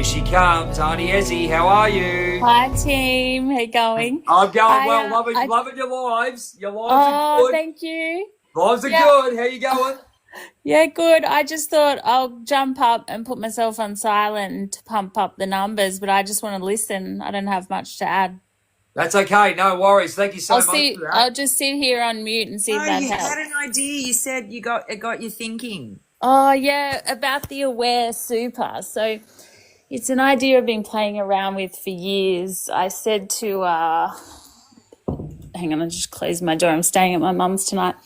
Here she comes, Auntie Ezzy. How are you? Hi team, how you going? I'm going well. I Loving your lives. Your lives are good. thank you. Lives are Yeah, good. How you going? yeah, good. I just thought I'll jump up and put myself on silent to pump up the numbers, but I just want to listen. I don't have much to add. That's okay. No worries. Thank you so much for that. I'll just sit here on mute and see No, if that you had helps. an idea. You said it got you thinking. Oh yeah, about the aware super. So it's an idea I've been playing around with for years. I said to hang on, I just closed my door. I'm staying at my mum's tonight.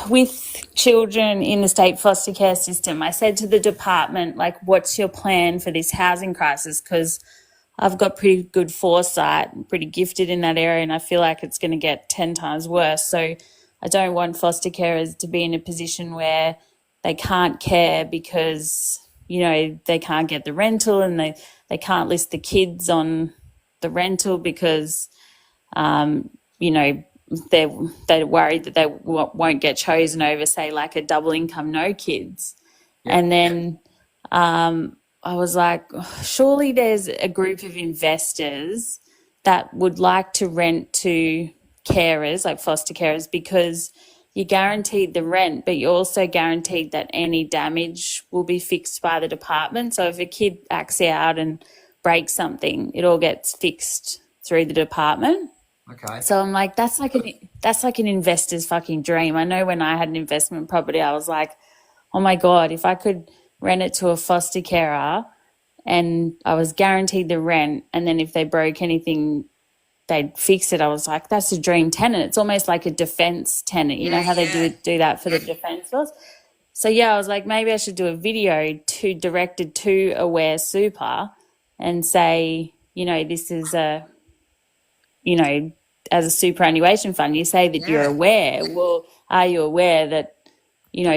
With children in the state foster care system, I said to the department, like, what's your plan for this housing crisis? Because I've got pretty good foresight, I'm pretty gifted in that area, and I feel like it's going to get 10 times worse. So I don't want foster carers to be in a position where they can't care because, they can't get the rental, and they can't list the kids on the rental because, they're worried that they won't get chosen over, say, like a double income, no kids. Yeah. And then I was like, surely there's a group of investors that would like to rent to carers, like foster carers, because you're guaranteed the rent, but you're also guaranteed that any damage will be fixed by the department. So if a kid acts out and breaks something, it all gets fixed through the department. Okay. So I'm like, that's like an investor's fucking dream. I know when I had an investment property, I was like, oh my God, if I could rent it to a foster carer and I was guaranteed the rent, and then if they broke anything, they'd fix it. I was like, that's a dream tenant. It's almost like a defense tenant. You know how they do that for the defense force? So yeah, I was like, maybe I should do a video directed to Aware Super and say, this is as a superannuation fund, you say that you're aware. Well, are you aware that,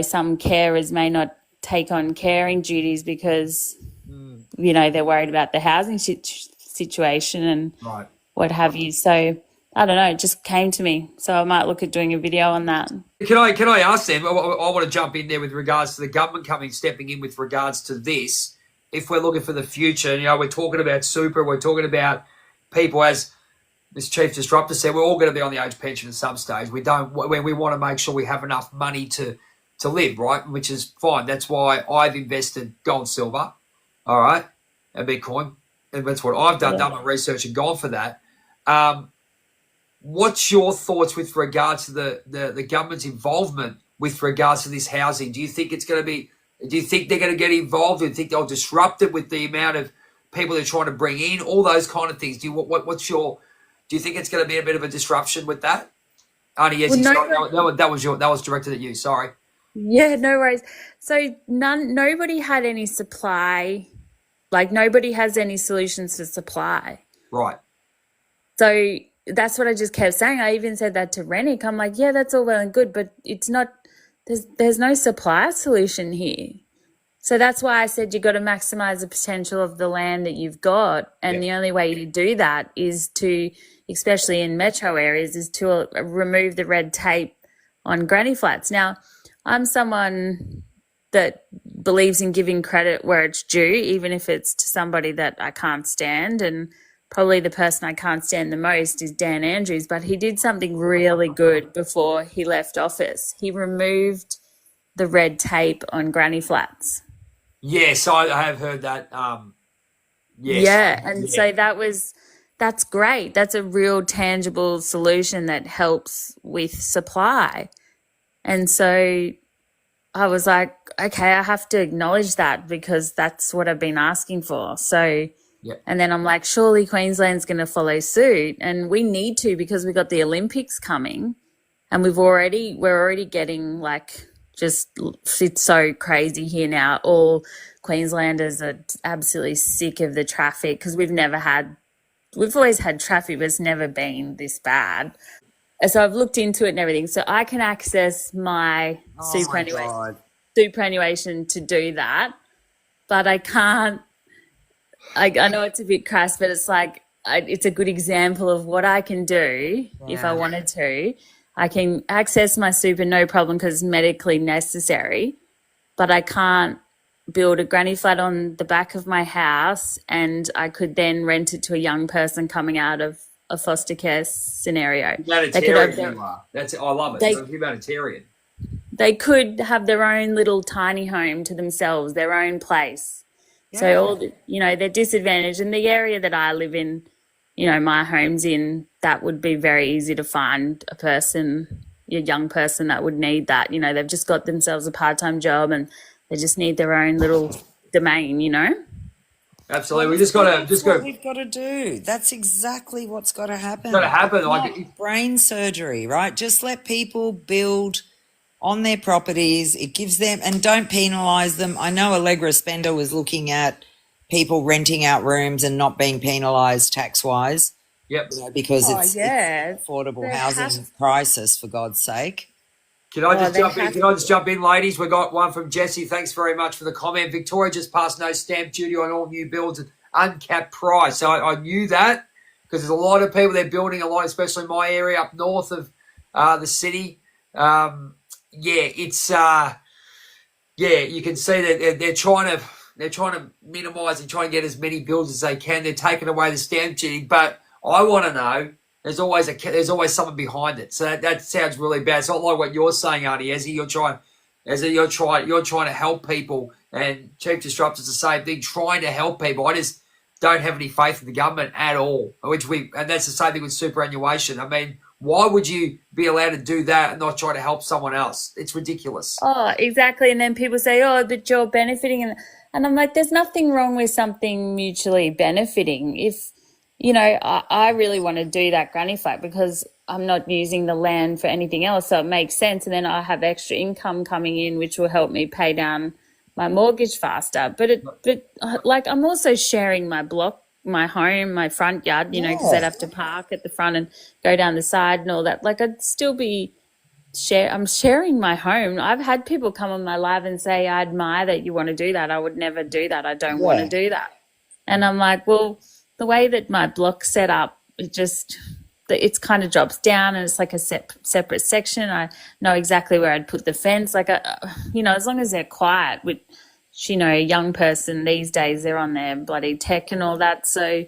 some carers may not take on caring duties because, they're worried about the housing situation and Right. what have you. So I don't know, it just came to me. So I might look at doing a video on that. Can I ask them? I want to jump in there with regards to the government stepping in with regards to this. If we're looking for the future, we're talking about super, we're talking about people, as Mr. Chief Disruptor said, we're all going to be on the age pension at some stage. We want to make sure we have enough money to live, right? Which is fine. That's why I've invested gold, silver, all right, and Bitcoin. And that's what I've done my research and gone for that. What's your thoughts with regards to the government's involvement with regards to this housing? Do you think they're going to get involved? Do you think they'll disrupt it with the amount of people they're trying to bring in? All those kind of things. Do you think it's going to be a bit of a disruption with that? Auntie, yes, that was directed at you. Sorry. Yeah, no worries. So nobody had any supply, like nobody has any solutions for supply. Right. So that's what I just kept saying. I even said that to Rennick. I'm like, yeah, that's all well and good, but it's not, there's no supply solution here. So that's why I said you got to maximize the potential of the land that you've got. And the only way to do that is to, especially in metro areas, is to remove the red tape on granny flats. Now, I'm someone that believes in giving credit where it's due, even if it's to somebody that I can't stand. And probably the person I can't stand the most is Dan Andrews, but he did something really good before he left office. He removed the red tape on granny flats. Yes, I have heard that. Yes. Yeah, and so that's great. That's a real tangible solution that helps with supply. And so I was like, okay, I have to acknowledge that because that's what I've been asking for. So, and then I'm like, surely Queensland's going to follow suit, and we need to because we got the Olympics coming, and we're already getting like, just, it's so crazy here now. All Queenslanders are absolutely sick of the traffic because we've always had traffic, but it's never been this bad. So I've looked into it and everything. So I can access my superannuation to do that, but I can't. I know it's a bit crass, but it's like it's a good example of what I can do if I wanted to. I can access my super no problem because it's medically necessary, but I can't build a granny flat on the back of my house, and I could then rent it to a young person coming out of a foster care scenario. They could have Humanitarian you are. I love it. they You're a humanitarian. they could have their own little tiny home to themselves, their own place. So Yeah. all they're disadvantaged. In the area that I live in, my home's in, that would be very easy to find a young person that would need that. They've just got themselves a part-time job and they just need their own little domain, Absolutely. We just got what we've got to do. That's exactly what's got to happen. got to happen. Not brain surgery, right? Just let people build on their properties. It gives them, and don't penalise them. I know Allegra Spender was looking at people renting out rooms and not being penalised tax-wise. Yep. Because it's affordable housing crisis, for God's sake. Can I just jump in, ladies? We got one from Jesse. Thanks very much for the comment. Victoria just passed no stamp duty on all new builds at uncapped price. So I knew that because there's a lot of people, they're building a lot, especially in my area up north of the city. You can see that they're trying to minimise and try and get as many builds as they can. They're taking away the stamp duty, but I want to know. There's always someone behind it. So that sounds really bad. It's not like what you're saying, Auntie Ezzy. You're trying to help people, and Chief Disruptor's the same thing, trying to help people. I just don't have any faith in the government at all. And that's the same thing with superannuation. I mean, why would you be allowed to do that and not try to help someone else? It's ridiculous. Oh, exactly. And then people say, "Oh, but you're benefiting," and I'm like, "There's nothing wrong with something mutually benefiting. If I really want to do that granny flat because I'm not using the land for anything else, so it makes sense. And then I have extra income coming in, which will help me pay down my mortgage faster. But I'm also sharing my block, my home, my front yard, because I'd have to park at the front and go down the side and all that. Like I'd still be I'm sharing my home. I've had people come on my live and say, "I admire that you want to do that. I would never do that. I don't want to do that." And I'm like, well, the way that my block's set up, it's kind of drops down and it's like a separate section. I know exactly where I'd put the fence. Like, as long as they're quiet, which, a young person these days, they're on their bloody tech and all that. So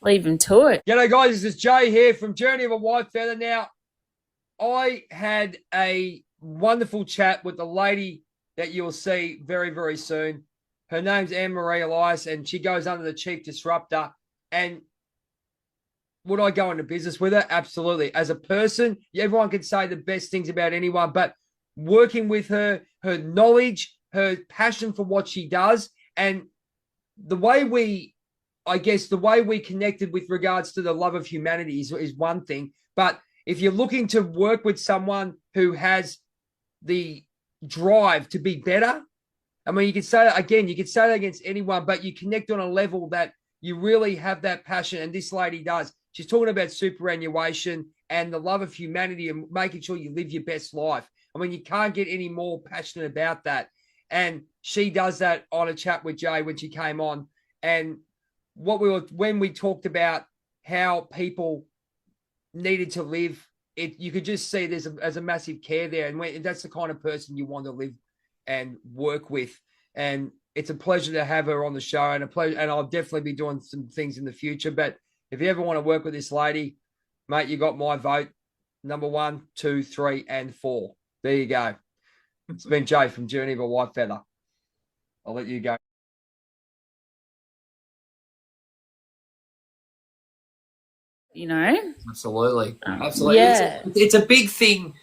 leave them to it. G'day, guys. This is Jay here from Journey of a Whitefeather. Now, I had a wonderful chat with the lady that you'll see very, very soon. Her name's Anne-Marie Elias, and she goes under the Chief Disruptor. And would I go into business with her? Absolutely. As a person, everyone can say the best things about anyone, but working with her, her knowledge, her passion for what she does, and the way we connected with regards to the love of humanity is one thing. But if you're looking to work with someone who has the drive to be better, I mean, you can say that against anyone, but you connect on a level that you really have that passion, and this lady does. She's talking about superannuation and the love of humanity and making sure you live your best life. I mean, you can't get any more passionate about that. And she does that on a chat with Jay when she came on. And when we talked about how people needed to live, you could just see there's a massive care there. And that's the kind of person you want to live and work with. And it's a pleasure to have her on the show, and I'll definitely be doing some things in the future. But if you ever want to work with this lady, mate, you got my vote. Number 1, 2, 3, and 4. There you go. It's been Jay from Journey of a Whitefeather. I'll let you go. Absolutely. Yeah. It's a big thing.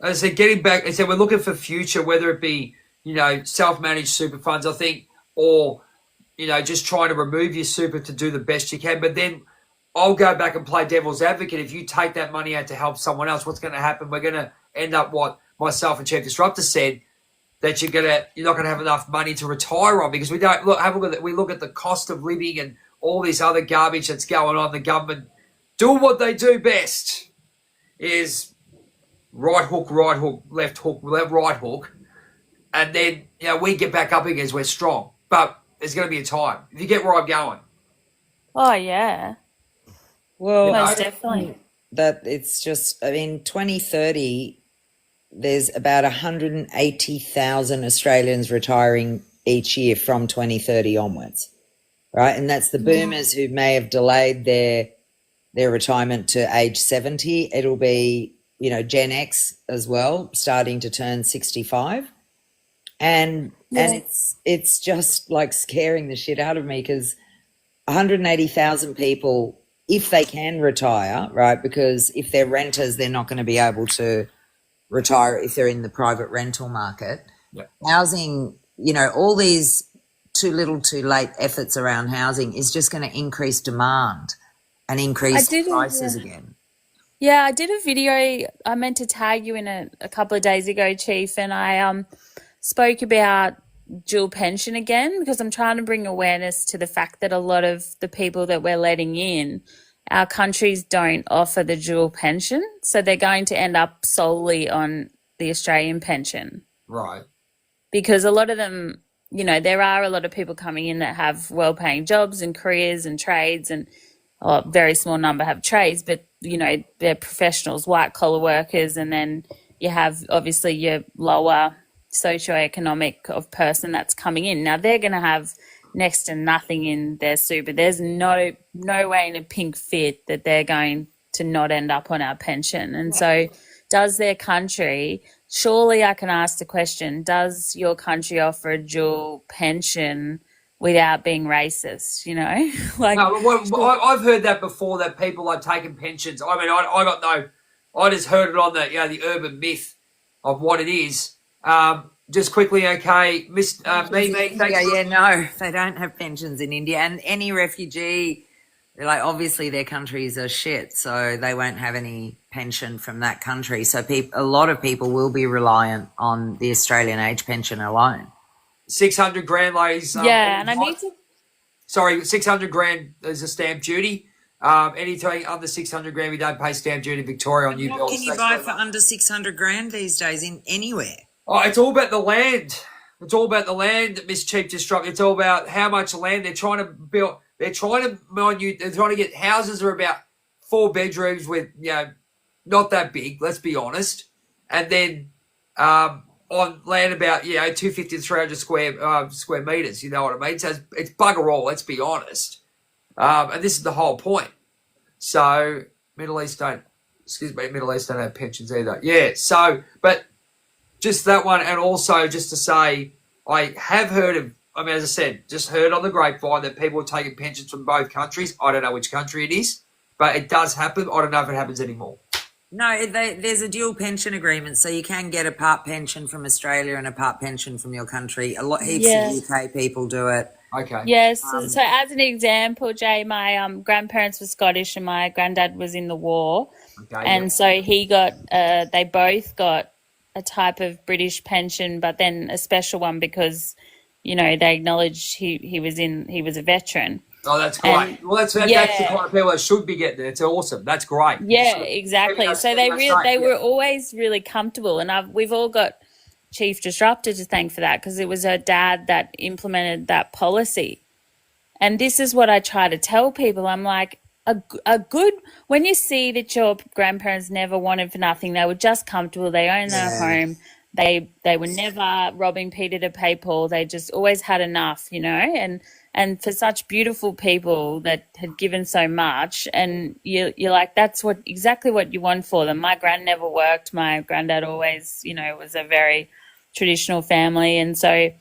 As I said, getting back, I said we're looking for future, whether it be self-managed super funds, I think, or just trying to remove your super to do the best you can. But then I'll go back and play devil's advocate. If you take that money out to help someone else, what's going to happen? We're going to end up what myself and Chief Disruptor said, that you're not going to have enough money to retire on, because we don't we look at the cost of living and all this other garbage that's going on. The government doing what they do best is right hook, left hook, right hook. And then, we get back up again as we're strong. But there's going to be a time. If you get where I'm going. Oh, yeah. Well, most definitely. That it's just, 2030, there's about 180,000 Australians retiring each year from 2030 onwards, right? And that's the boomers who may have delayed their retirement to age 70. It'll be, you know, Gen X as well, starting to turn 65. And it's just like scaring the shit out of me, because 180,000 people, if they can retire, right? Because if they're renters, they're not going to be able to retire if they're in the private rental market. Yep. Housing, you know, all these too little too late efforts around housing is just going to increase demand and increase prices again. Yeah, I did a video. I meant to tag you in a couple of days ago, Chief, and I spoke about dual pension again, because I'm trying to bring awareness to the fact that a lot of the people that we're letting in, our countries don't offer the dual pension, so they're going to end up solely on the Australian pension. Right. Because a lot of them, you know, there are a lot of people coming in that have well-paying jobs and careers and trades, and a very small number have trades, but, you know, they're professionals, white-collar workers, and then you have obviously your lower socioeconomic of person that's coming in. Now they're going to have next to nothing in their super. There's no way in a pink fit that they're going to not end up on our pension. And so does their country, surely I can ask the question, does your country offer a dual pension without being racist, you know? Like, no, I've heard that before, that people are taking pensions. I mean, I just heard it on the, you know, the urban myth of what it is. Just quickly, okay, Miss Mimi. No, they don't have pensions in India, and any refugee, like, obviously their countries are shit, so they won't have any pension from that country. So a lot of people will be reliant on the Australian age pension alone. 600 grand, ladies. and I need to. Sorry, 600 grand is a stamp duty. Anything under 600 grand, we don't pay stamp duty in Victoria on new builds. What can you buy for under 600 grand these days in anywhere? Oh, it's all about the land. It's all about the land, Miss Chief Disruptor. It's all about how much land they're trying to build. They're trying to, mind you, they're trying to get houses that are about 4 bedrooms with, you know, not that big, let's be honest. And then on land about, you know, 250 to 300 square meters, you know what I mean? So it's bugger all, let's be honest. And this is the whole point. So Middle East don't have pensions either. Yeah, so, but just that one, and also just to say, I have heard of, I mean, as I said, just heard on the grapevine that people are taking pensions from both countries. I don't know which country it is, but it does happen. I don't know if it happens anymore. No, there's a dual pension agreement, so you can get a part pension from Australia and a part pension from your country. Heaps of UK people do it. Okay. Yes. So as an example, Jay, my grandparents were Scottish and my granddad was in the war. Okay, and so he got, they both got a type of British pension, but then a special one because, you know, they acknowledged he was a veteran. Oh, that's great. Well, that's the kind of people that should be getting it. It's awesome. That's great. Yeah, exactly. So they were always really comfortable, and we've all got Chief Disruptor to thank for that, because it was her dad that implemented that policy. And this is what I try to tell people. I'm like, a good, when you see that your grandparents never wanted for nothing, they were just comfortable, they owned their home, they were never robbing Peter to pay Paul, they just always had enough, you know, and for such beautiful people that had given so much, and you're like, that's exactly what you want for them. My grand never worked. My granddad always, you know, was a very traditional family, and so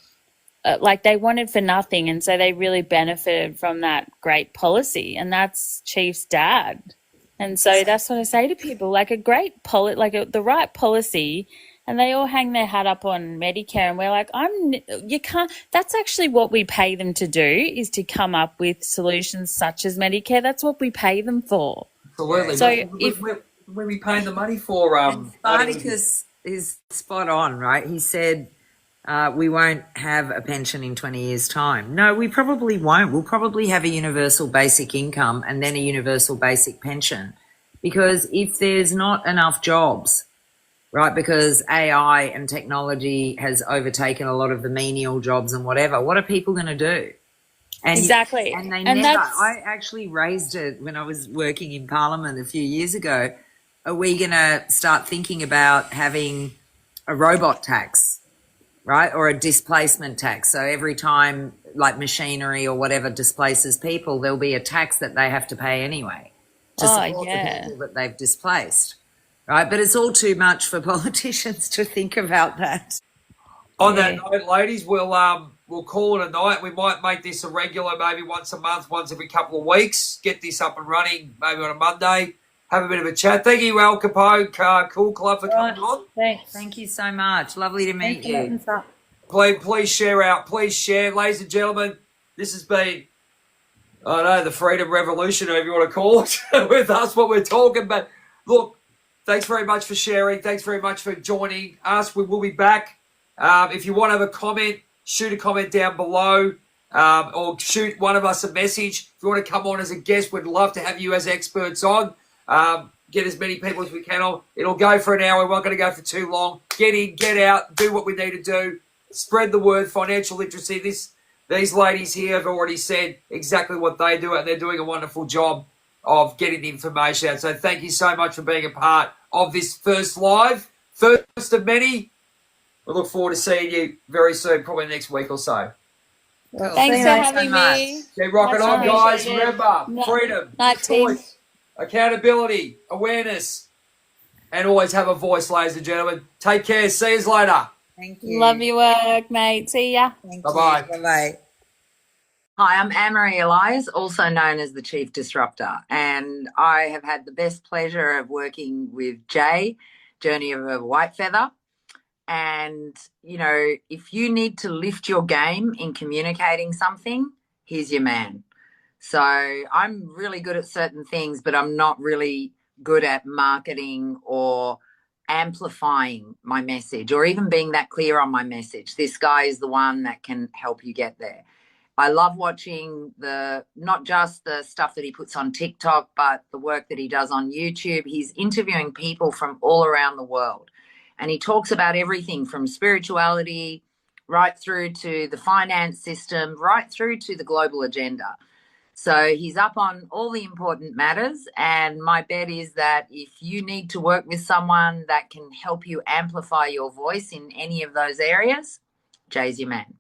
like they wanted for nothing, and so they really benefited from that great policy, and that's Chief's dad. And so that's what I say to people, like a great the right policy. And they all hang their hat up on Medicare, and we're like, you can't, that's actually what we pay them to do, is to come up with solutions such as Medicare. That's what we pay them for. Absolutely. So when we paying the money for, Spartacus is spot on, right? He said, we won't have a pension in 20 years' time. No, we probably won't. We'll probably have a universal basic income and then a universal basic pension. Because if there's not enough jobs, right, because AI and technology has overtaken a lot of the menial jobs and whatever, what are people going to do? And exactly. I actually raised it when I was working in Parliament a few years ago. Are we going to start thinking about having a robot tax? right? Or a displacement tax. So every time like machinery or whatever displaces people, there'll be a tax that they have to pay anyway to Oh, support the yeah. people that they've displaced, right? But it's all too much for politicians to think about that. On that Yeah. note, ladies, we'll call it a night. We might make this a regular, maybe once a month, once every couple of weeks. Get this up and running, maybe on a Monday. Have a bit of a chat. Thank you, Al Capone, Cool Club, for coming on. Thanks. Thank you so much. Lovely to meet Thanks for letting you. us up. Please share out. Please share. Ladies and gentlemen, this has been, I don't know, the Freedom Revolution, whatever you want to call it, with us, what we're talking. But look, thanks very much for sharing. Thanks very much for joining us. We will be back. If you want to have a comment, shoot a comment down below, or shoot one of us a message. If you want to come on as a guest, we'd love to have you as experts on. Get as many people as we can on. It'll go for an hour. We're not going to go for too long. Get in, get out, do what we need to do. Spread the word, financial literacy. These ladies here have already said exactly what they do, and they're doing a wonderful job of getting the information out. So thank you so much for being a part of this first live, first of many. We look forward to seeing you very soon, probably next week or so. Thanks for having me. Keep rocking Much on, guys. appreciated. Remember, freedom, Night, team. choice, accountability, awareness, and always have a voice, ladies and gentlemen. Take care. See you later. Thank you. Love your work, mate. See ya. Bye-bye. Bye-bye. Hi, I'm Anne-Marie Elias, also known as the Chief Disruptor, and I have had the best pleasure of working with Jay, Journey of a Whitefeather. And, you know, if you need to lift your game in communicating something, he's your man. So I'm really good at certain things, but I'm not really good at marketing or amplifying my message or even being that clear on my message. This guy is the one that can help you get there. I love watching not just the stuff that he puts on TikTok, but the work that he does on YouTube. He's interviewing people from all around the world. And he talks about everything from spirituality right through to the finance system, right through to the global agenda. So he's up on all the important matters. And my bet is that if you need to work with someone that can help you amplify your voice in any of those areas, Jay's your man.